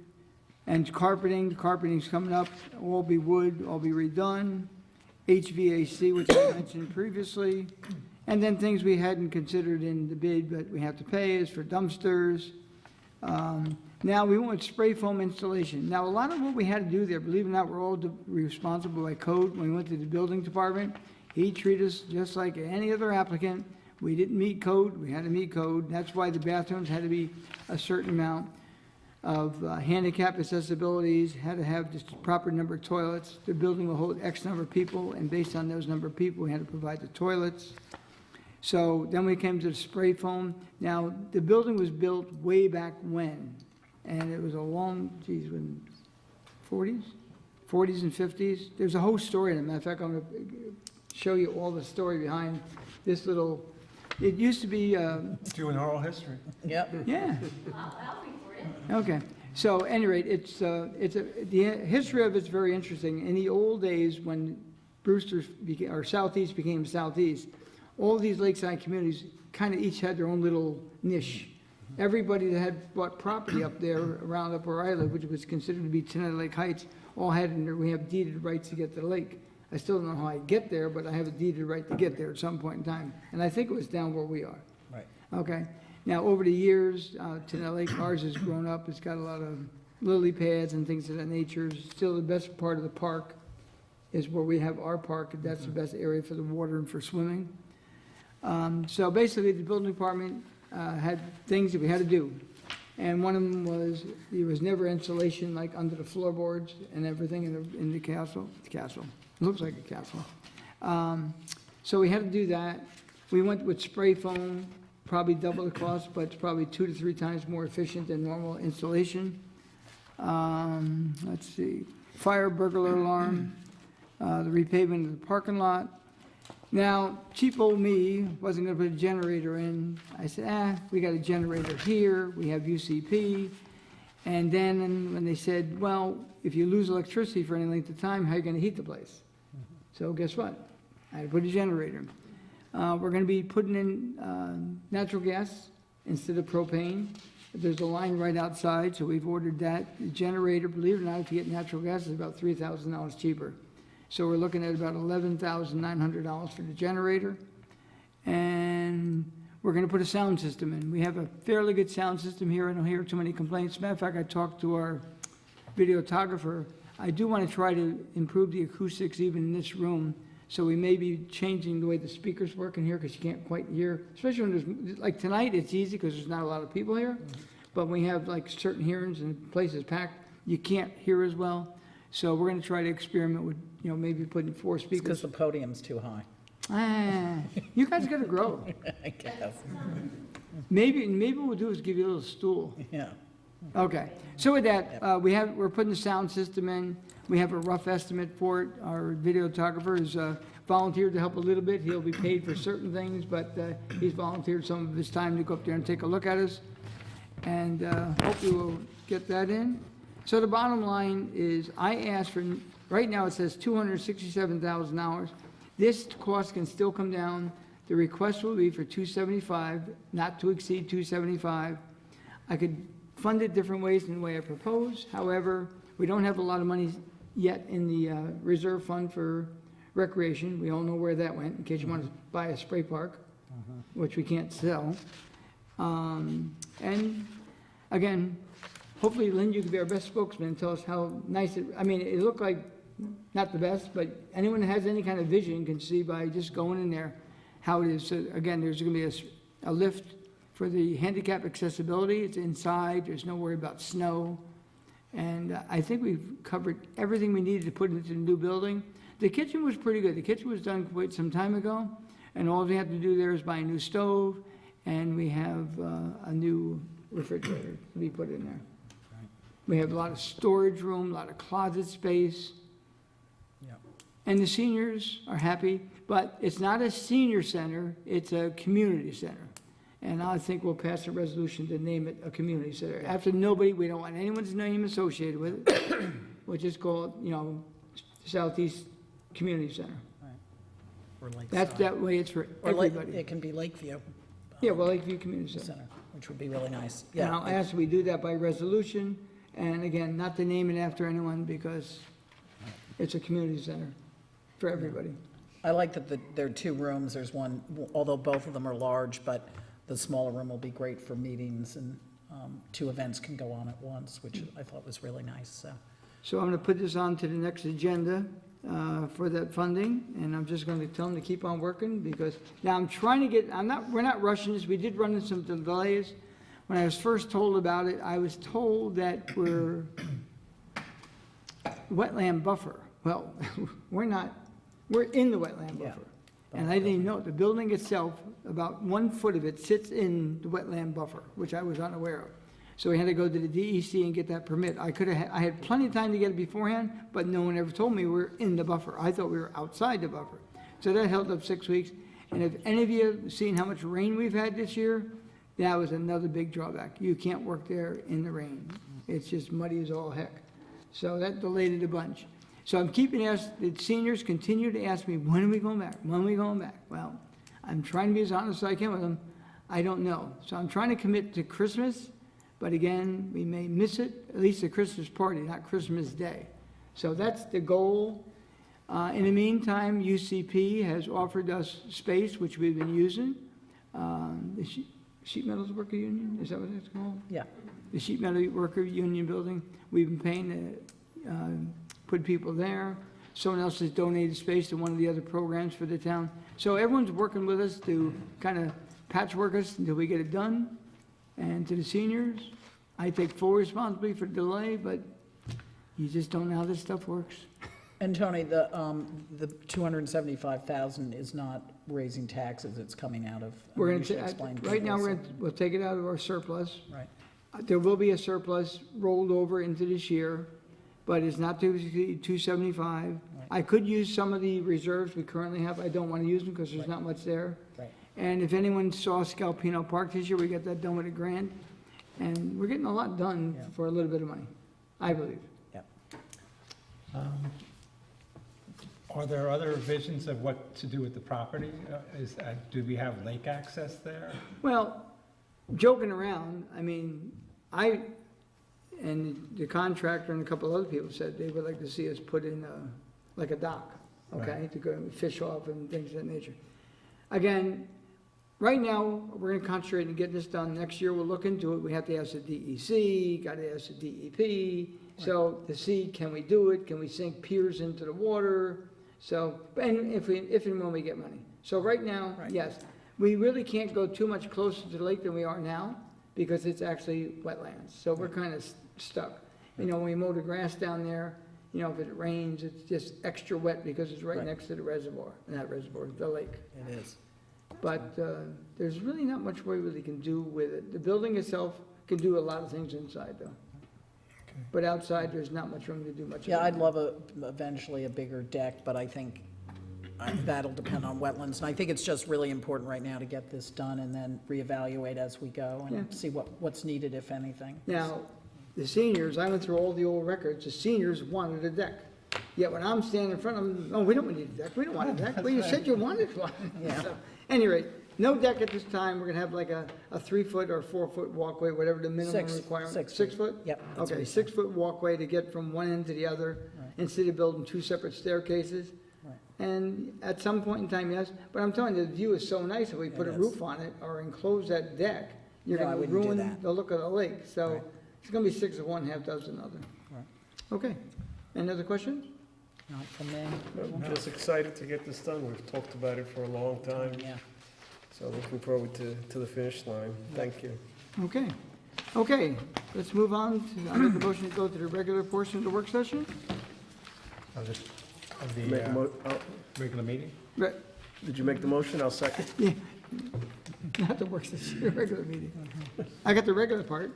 And carpeting, the carpeting's coming up, all be wood, all be redone. HVAC, which I mentioned previously. And then things we hadn't considered in the bid, but we have to pay, is for dumpsters. Now, we want spray foam installation. Now, a lot of what we had to do there, believe it or not, we're all responsible by code. When we went to the building department, he treated us just like any other applicant. We didn't meet code, we had to meet code. That's why the bathrooms had to be a certain amount of handicap accessibilities, had to have just the proper number of toilets. The building will hold X number of people, and based on those number of people, we had to provide the toilets. So then we came to the spray foam. Now, the building was built way back when, and it was a long, geez, when, 40s and 50s. There's a whole story in it. Matter of fact, I'm going to show you all the story behind this little, it used to be, Do an oral history. Yep. yeah. Okay, so at any rate, the history of it's very interesting. In the old days, when Brewster became, or Southeast became Southeast, all these lakeside communities kind of each had their own little niche. Everybody that had bought property up there around up where I live, which was considered to be Tenaya Lake Heights, all had, we have deeded rights to get to the lake. I still don't know how I get there, but I have a deeded right to get there at some point in time. And I think it was down where we are. Right. Okay. Now, over the years, Tenaya Lake, ours has grown up. It's got a lot of lily pads and things of that nature. Still, the best part of the park is where we have our park. That's the best area for the water and for swimming. So basically, the building department had things that we had to do. And one of them was, there was never insulation like under the floorboards and everything in the castle. It looks like a castle. So we had to do that. We went with spray foam, probably double the cost, but it's probably 2 to 3 times more efficient than normal installation. Let's see, fire burglar alarm, the repaving of the parking lot. Now, cheap old me wasn't gonna put a generator in. I said, we got a generator here, we have UCP. And then when they said, well, if you lose electricity for any length of time, how are you gonna heat the place? So guess what? I had to put a generator. We're gonna be putting in natural gas instead of propane. There's a line right outside, so we've ordered that. The generator, believe it or not, if you get natural gas, is about $3,000 cheaper. So we're looking at about $11,900 for the generator. And we're gonna put a sound system in. We have a fairly good sound system here. I don't hear too many complaints. Matter of fact, I talked to our videographer. I do wanna try to improve the acoustics even in this room. So we may be changing the way the speakers work in here, because you can't quite hear, especially when there's, like tonight, it's easy because there's not a lot of people here. But when we have like certain hearings and places packed, you can't hear as well. So we're gonna try to experiment with, maybe putting 4 It's because speakers. the podium's too high, You guys gotta grow. I guess. Maybe what we'll do is give you a little stool. Yeah. Okay, so with that, we're putting the sound system in. We have a rough estimate for it. Our videographer has volunteered to help a little bit. He'll be paid for certain things, but he's volunteered some of his time to go up there and take a look at us. And hopefully we'll get that in. So the bottom line is, I asked for, right now it says $267,000. This cost can still come down. The request will be for $275,000, not to exceed $275,000. I could fund it different ways than the way I propose. However, we don't have a lot of money yet in the reserve fund for recreation. We all know where that went, in case you want to buy a spray park, which we can't sell. And again, hopefully, Lynn, you can be our best spokesman and tell us how nice it looked like not the best, but anyone that has any kind of vision can see by just going in there how it is. So again, there's going to be a lift for the handicap accessibility. It's inside, there's no worry about snow. And I think we've covered everything we needed to put into the new building. The kitchen was pretty good. The kitchen was done quite some time ago, and all we have to do there is buy a new stove, and we have a new refrigerator to be put in there. We have a lot of storage room, a lot of closet space. Yeah. And the seniors are happy, but it's not a senior center, it's a community center. And I think we'll pass a resolution to name it a community center. After nobody, we don't want anyone's name associated with it. We'll just call it, you know, Southeast Community Center. Or Lakeside. That's, that way it's for Or Lake- everybody. it can be Lakeview Yeah, well, Lakeview Community Center. Center, which would be really nice. And I'll Yeah, ask we do that by resolution, and again, not to name it after anyone, because it's a community center for everybody. I like that there are 2 rooms. There's one, although both of them are large, but the smaller room will be great for meetings, and 2 events can go on at once, which I thought was really nice, so. So I'm gonna put this on to the next agenda for that funding, and I'm just gonna tell them to keep on working, because now I'm trying to get, we're not rushing this, we did run into some delays. When I was first told about it, I was told that we're wetland buffer. Well, we're not, we're in the wetland Yeah. buffer. And I didn't even know, it. The building itself, about 1 foot of it sits in the wetland buffer, which I was unaware of. So we had to go to the DEC and get that permit. I had plenty of time to get it beforehand, but no one ever told me we were in the buffer. I thought we were outside the buffer. So that held up 6 weeks. And if any of you have seen how much rain we've had this year, that was another big drawback. You can't work there in the rain. It's just muddy as all heck. So that delayed it a bunch. So I'm keeping the seniors continue to ask me, when are we going back? When are we going back? Well, I'm trying to be as honest as I can with them. I don't know. So I'm trying to commit to Christmas, but again, we may miss it, at least the Christmas party, not Christmas Day. So that's the goal. In the meantime, UCP has offered us space, which we've been using. The Sheet Metals Worker Union, is that what it's called? Yeah, The Sheet Metal Worker Union building. We've been paying to put people there. Someone else has donated space to one of the other programs for the town. So everyone's working with us to kind of patchwork us until we get it done. And to the seniors, I take full responsibility for the delay, but you just don't know how this stuff works. and Tony, the 275,000 is not raising taxes, it's coming out of. We're you should going explain to, right now, this. we'll take it out of our surplus. Right, There will be a surplus rolled over into this year, but it's not to exceed 275. I could use some of the reserves we currently have. I don't want to use them because there's not much there. right. And if anyone saw Scalpino Park this year, we got that done with $1,000. And we're getting a lot done Yeah. for a little bit of money, I believe. Yep. Are there other visions of what to do with the property? Do we have lake access there? Well, joking around, I mean, and the contractor and a couple other people said they would like to see us put in like a dock, okay, Right. to go and fish off and things of that nature. Again, right now, we're gonna concentrate on getting this done. Next year, we'll look into it. We have to ask the DEC, gotta ask the DEP, so to see, can we do it? Can we sink piers into the water? So, and if and when we get money. So right now, Right. yes, we really can't go too much closer to the lake than we are now, because it's actually wetlands, so we're kind of stuck. You know, when we mow the grass down there, you know, if it rains, it's just extra wet because it's right Right. next to the reservoir, not reservoir, the lake. It is. But there's really not much we really can do with it. The building itself can do a lot of things inside, though. But outside, there's not much room to do much. Yeah, of I'd it. love eventually a bigger deck, but I think that'll depend on wetlands. And I think it's just really important right now to get this done and then reevaluate as we go Yeah. and see what's needed, if anything. Now, the seniors, I went through all the old records, the seniors wanted a deck. Yet when I'm standing in front of them, no, we don't need a deck, we don't want a deck. Well, you said you wanted one. Yeah. So, any rate, no deck at this time, we're gonna have like a 3-foot or 4-foot walkway, whatever the minimum requirement. 6 6 foot? Yep. that's what Okay, he said. 6-foot walkway to get from one end to the other, instead of building 2 separate staircases. Right. And at some point in time, yes, but I'm telling you, the view is so nice, if we put a It is. roof on it or enclose that deck, you're No, I gonna wouldn't do ruin that. the look of the lake. So Right. it's gonna be 6 of one, half dozen of the other. Right. Okay. Any other questions? Not from me. I'm just excited to get this done. We've talked about it for a long time, Yeah. so looking forward to the finish line. Thank you. Okay. Okay, let's move on. I make a motion to go to the regular portion of the work session. Of Make a the mo- regular meeting? Re- Did you make the motion? I'll second. Yeah, not the work session, the regular meeting. I got the regular part.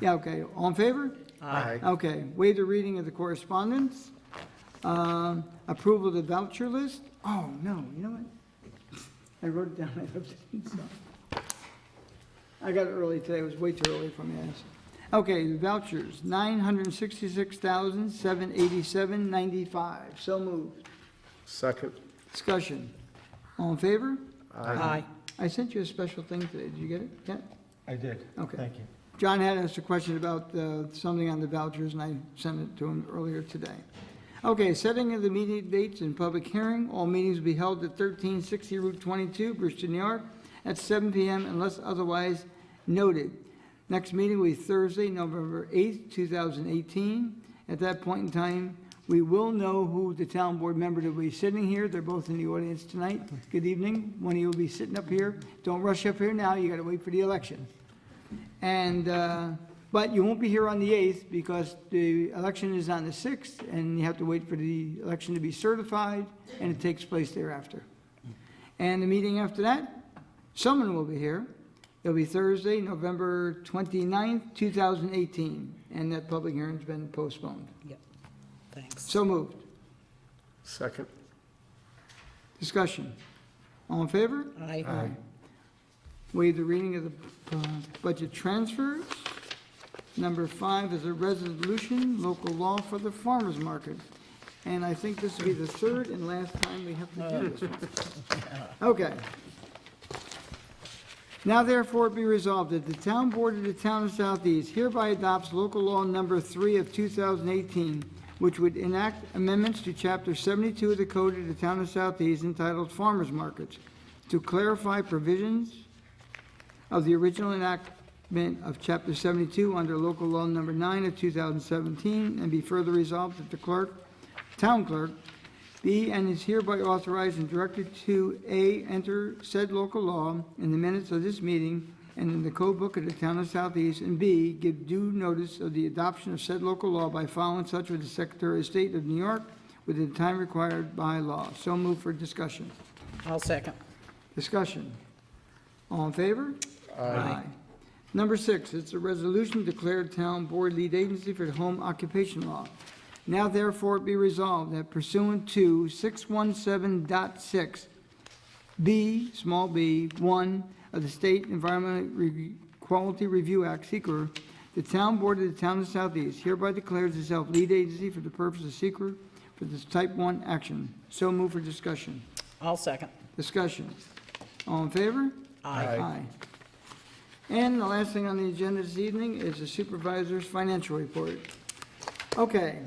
Yeah, okay. All in favor? Aye. Okay, waive the reading of the correspondence. Approval of the voucher list. Oh, no, you know what? I wrote it down. I left it, so. I got it early today. It was way too early for me. Okay, the vouchers, $966,787.95. So moved. Second. Discussion. All in favor? Aye. I sent you a special thing today. Did you get it? Yeah? I did. Okay. Thank you. John had asked a question about something on the vouchers, and I sent it to him earlier today. Okay, setting of the meeting dates and public hearing. All meetings will be held at 1360 Route 22, Brewster, New York, at 7 p.m. unless otherwise noted. Next meeting will be Thursday, November 8th, 2018. At that point in time, we will know who the town board member will be sitting here. They're both in the audience tonight. Good evening. One of you will be sitting up here. Don't rush up here now. You got to wait for the election. And, but you won't be here on the 8th because the election is on the 6th, and you have to wait for the election to be certified, and it takes place thereafter. And the meeting after that, someone will be here. It'll be Thursday, November 29th, 2018, and that public hearing's been postponed. Yep. Thanks. So moved. Second. Discussion. All in favor? Aye. Waive the reading of the budget transfers. Number 5 is a resolution, local law for the farmer's market. And I think this will be the third and last time we have to do this one. Okay. Now therefore be resolved that the town board of the town of Southeast hereby adopts local law number 3 of 2018, which would enact amendments to chapter 72 of the code of the town of Southeast entitled Farmers Markets to clarify provisions of the original enactment of chapter 72 under local law number 9 of 2017, and be further resolved that the town clerk, be and is hereby authorized and directed to A, enter said local law in the minutes of this meeting and in the code book of the town of Southeast, and B, give due notice of the adoption of said local law by filing such with the Secretary of State of New York within the time required by law. So move for discussion. I'll second. Discussion. All in favor? Aye. Number 6, it's a resolution declared town board lead agency for the home occupation law. Now therefore be resolved that pursuant to 617.6 B, small b, 1 of the State Environmental Quality Review Act, SEQR, the town board of the town of Southeast hereby declares itself lead agency for the purpose of SEQR for this type 1 action. So move for discussion. I'll second. Discussion. All in favor? Aye. And the last thing on the agenda this evening is the supervisor's financial report. Okay,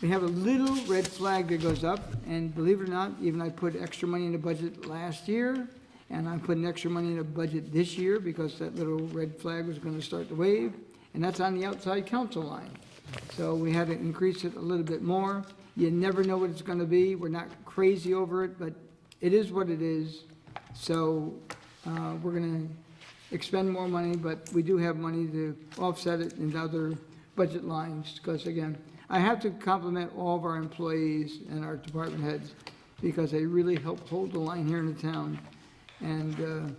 we have a little red flag that goes up, and believe it or not, even I put extra money in the budget last year, and I'm putting extra money in the budget this year because that little red flag was going to start to wave, and that's on the outside council line. So we had to increase it a little bit more. You never know what it's going to be. We're not crazy over it, but it is what it is. So we're going to expend more money, but we do have money to offset it in other budget lines, because again, I have to compliment all of our employees and our department heads, because they really help hold the line here in the town. And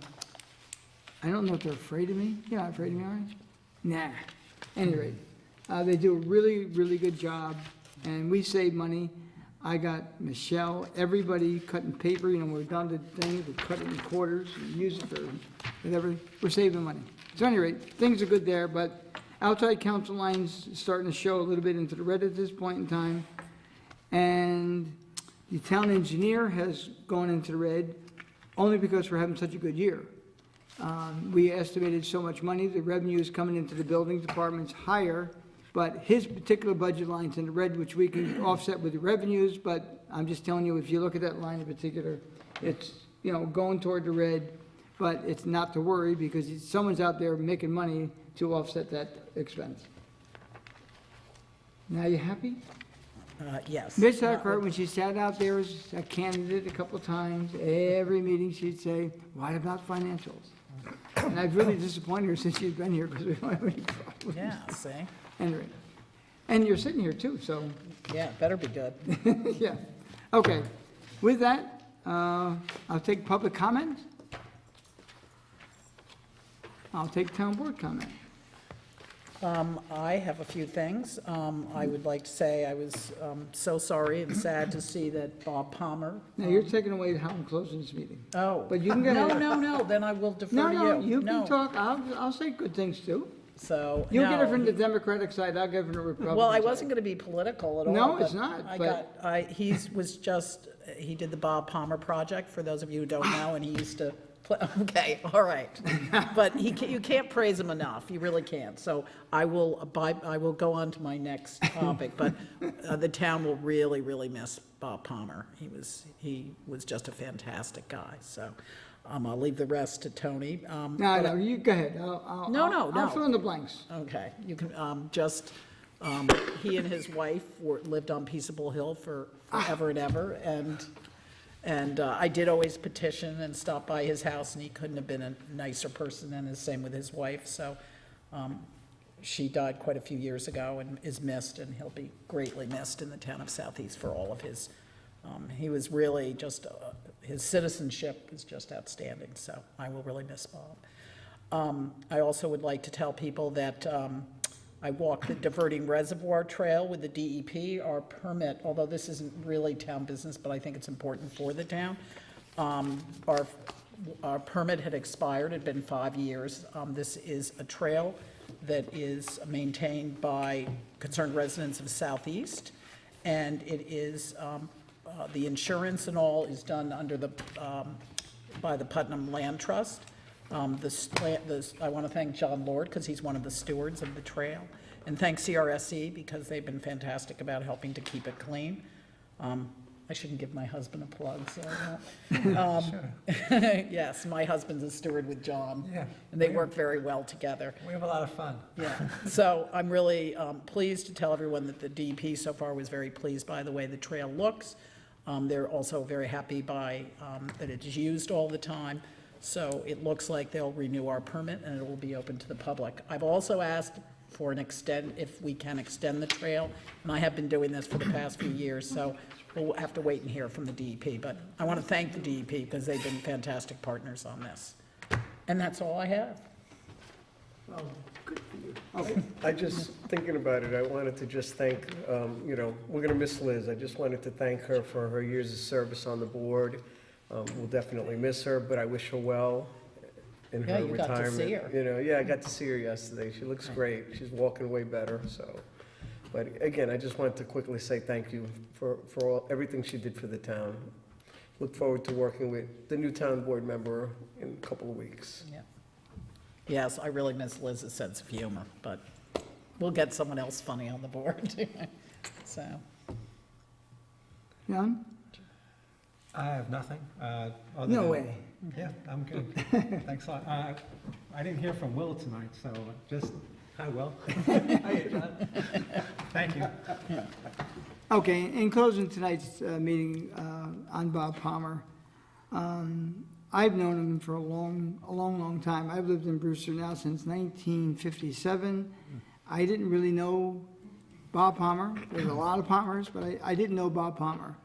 I don't know if they're afraid of me. You're not afraid of me, are you? Nah. Any rate, they do a really, really good job, and we save money. I got Michelle, everybody cutting paper, you know, we're done the thing, we cut it in quarters and use it for whatever. We're saving money. So at any rate, things are good there, but outside council lines starting to show a little bit into the red at this point in time. And the town engineer has gone into the red only because we're having such a good year. We estimated so much money, the revenue is coming into the building department's higher, but his particular budget line's in the red, which we can offset with the revenues, but I'm just telling you, if you look at that line in particular, it's, you know, going toward the red, but it's not to worry, because someone's out there making money to offset that expense. Now you happy? Yes. Miss Eckhart, when she sat out there as a candidate a couple times, every meeting she'd say, what about financials? And I've really disappointed her since she's been here, because we don't have any problems. Yeah, see? Anyway, and you're sitting here too, so, Yeah, better be good. yeah. Okay, with that, I'll take public comment. I'll take town board comment. I have a few things. I would like to say I was so sorry and sad to see that Bob Palmer. Now, you're taking away how I'm closing this meeting. Oh. But you can get No, it. no, then I will defer No, to you. no, you can No. talk, I'll say good things too. So, You'll get it no. from the Democratic side, I'll get it from the Republican Well, I side. wasn't going to be political at all. No, it's but not, I but- got, he did the Bob Palmer project, for those of you who don't know, and he used to, okay, all right. But you can't praise him enough, you really can't. So I will go on to my next topic, but the town will really, really miss Bob Palmer. He was just a fantastic guy, so I'll leave the rest to Tony. No, you go ahead. No. I'll fill in the blanks. Okay, you can, he and his wife lived on Peaceable Hill for forever and ever, and I did always petition and stop by his house, and he couldn't have been a nicer person, and the same with his wife, so, she died quite a few years ago and is missed, and he'll be greatly missed in the town of Southeast for all of his, he was really just, his citizenship is just outstanding, so I will really miss Bob. I also would like to tell people that I walked the diverting reservoir trail with the DEP. Our permit, although this isn't really town business, but I think it's important for the town, our permit had expired, it had been 5 years. This is a trail that is maintained by concerned residents of Southeast, and it is, the insurance and all is done under by the Putnam Land Trust. I want to thank John Lord, because he's one of the stewards of the trail, and thank CRSE, because they've been fantastic about helping to keep it clean. I shouldn't give my husband a plug, so I won't. Yes, my husband's a steward with John, Yeah. and they work very well together. We have a lot of fun. Yeah, so I'm really pleased to tell everyone that the DEP so far was very pleased by the way the trail looks. They're also very happy by that it is used all the time. So it looks like they'll renew our permit and it will be open to the public. I've also asked for if we can extend the trail, and I have been doing this for the past few years, so we'll have to wait and hear from the DEP. But I want to thank the DEP because they've been fantastic partners on this. And that's all I have. I just, thinking about it, I wanted to just thank, we're going to miss Liz. I just wanted to thank her for her years of service on the board. We'll definitely miss her, but I wish her well in Yeah, her you got to retirement. see her. Yeah, I got to see her yesterday. She looks great. She's walking way better, so. But again, I just wanted to quickly say thank you for everything she did for the town. Look forward to working with the new town board member in a couple of weeks. Yeah. Yes, I really miss Liz's sense of humor, but we'll get someone else funny on the board. So, John? I have nothing. Other No than- way. Yeah, I'm good. Thanks a lot. I didn't hear from Will tonight, so just, hi, Will. Hi, John. Thank you. Okay, in closing tonight's meeting on Bob Palmer, I've known him for a long time. I've lived in Brewster now since 1957. I didn't really know Bob Palmer. There's a lot of Palmers, but I didn't know Bob Palmer.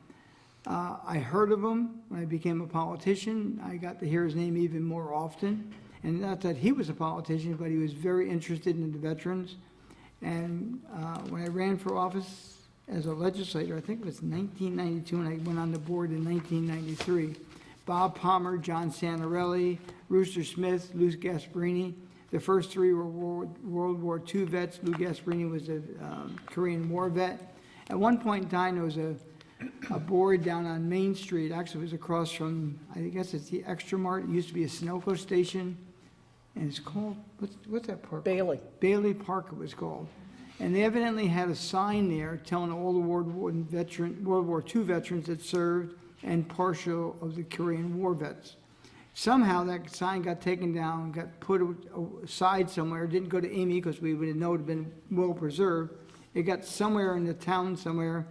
I heard of him when I became a politician. I got to hear his name even more often. And not that he was a politician, but he was very interested in the veterans. And when I ran for office as a legislator, I think it was 1992, and I went on the board in 1993. Bob Palmer, John Santarelli, Rooster Smith, Lou Gasparini. The first three were World War II vets. Lou Gasparini was a Korean War vet. At one point in time, there was a board down on Main Street. Actually, it was across from, I guess it's the Extra Mart. It used to be a Sunoco station. And it's called, what's that park? Bailey. Bailey Park it was called. And they evidently had a sign there telling all the World War II veterans that served and partial of the Korean War vets. Somehow that sign got taken down, got put aside somewhere, didn't go to Amy because we would know it had been well preserved. It got somewhere in the town somewhere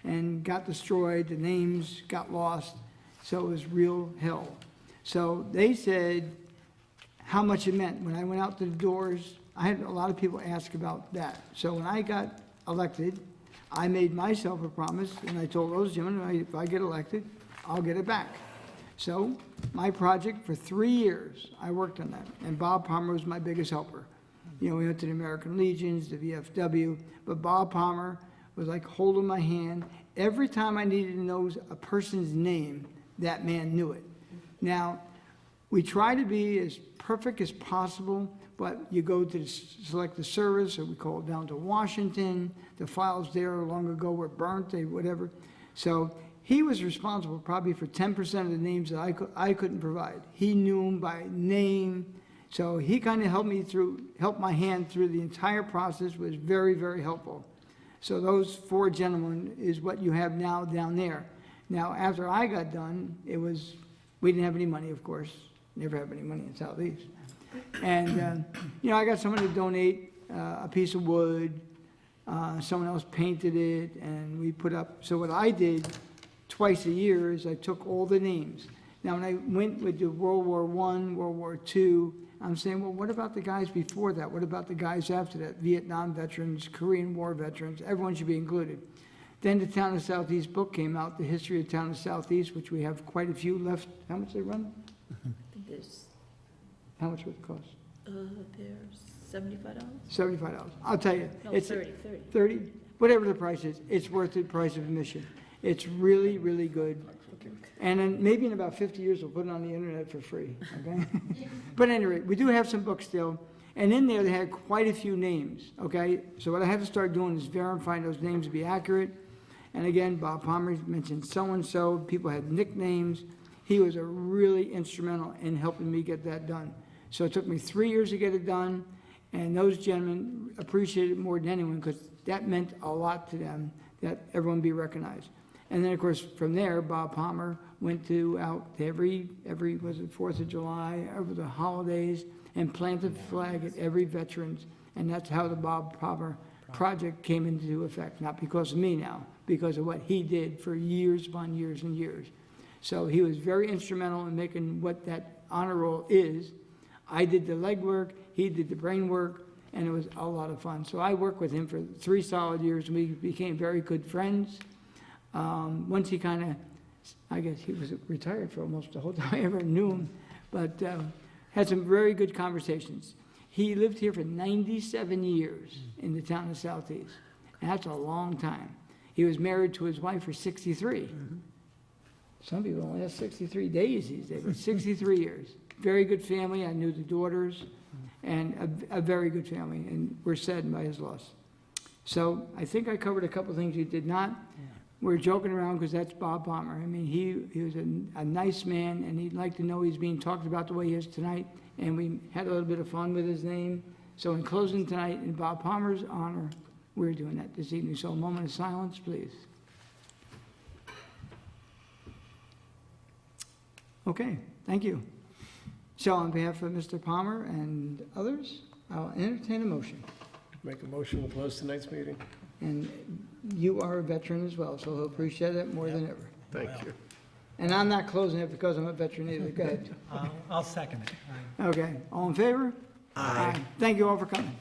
and got destroyed, the names got lost, so it was real hell. So they said how much it meant. When I went out to the doors, I had a lot of people ask about that. So when I got elected, I made myself a promise, and I told those gentlemen, if I get elected, I'll get it back. So my project for 3 years, I worked on that, and Bob Palmer was my biggest helper. You know, we went to the American Legions, the VFW, but Bob Palmer was like holding my hand. Every time I needed to know a person's name, that man knew it. Now, we try to be as perfect as possible, but you go to select the service, or we call it down to Washington. The files there long ago were burnt, they whatever. So he was responsible probably for 10% of the names that I couldn't provide. He knew them by name. So he kind of helped my hand through the entire process, was very, very helpful. So those 4 gentlemen is what you have now down there. Now, after I got done, we didn't have any money, of course. Never have any money in Southeast. And, you know, I got someone to donate a piece of wood. Someone else painted it, and we put up. So what I did twice a year is I took all the names. Now, when I went with the World War I, World War II, I'm saying, well, what about the guys before that? What about the guys after that? Vietnam veterans, Korean War veterans, everyone should be included. Then the Town of Southeast book came out, The History of Town of Southeast, which we have quite a few left. How much they run? I think there's, How much would it cost? there's $75? $75. I'll tell you. No, it's 30. 30? Whatever the price is, it's worth the price of admission. It's really, really good. And then maybe in about 50 years, we'll put it on the internet for free, okay? But anyway, we do have some books still. And in there, they had quite a few names, okay? So what I have to start doing is verifying those names to be accurate. And again, Bob Palmer mentioned so-and-so. People had nicknames. He was a really instrumental in helping me get that done. So it took me 3 years to get it done. And those gentlemen appreciated it more than anyone, because that meant a lot to them, that everyone be recognized. And then, of course, from there, Bob Palmer went out to every, was it 4th of July, over the holidays, and planted a flag at every veterans. And that's how the Bob Palmer project came into effect. Not because of me now, because of what he did for years upon years and years. So he was very instrumental in making what that honor roll is. I did the legwork, he did the brain work, and it was a lot of fun. So I worked with him for 3 solid years, and we became very good friends. Once he kind of, I guess he was retired for almost the whole time I ever knew him, but had some very good conversations. He lived here for 97 years in the town of Southeast, and that's a long time. He was married to his wife for 63. Some people only have 63 days these days, but 63 years. Very good family. I knew the daughters, and a very good family, and we're saddened by his loss. So I think I covered a couple things you did not. We're joking around because that's Bob Palmer. I mean, he was a nice man, and he'd like to know he's being talked about the way he is tonight, and we had a little bit of fun with his name. So in closing tonight, in Bob Palmer's honor, we're doing that this evening. So a moment of silence, please. Okay, thank you. So on behalf of Mr. Palmer and others, I'll entertain a motion. Make a motion to close tonight's meeting. And you are a veteran as well, so he'll appreciate it more than ever. Thank you. And I'm not closing it because I'm a veteran either. Go ahead. I'll second it. Okay, all in favor? Aye. Thank you all for coming.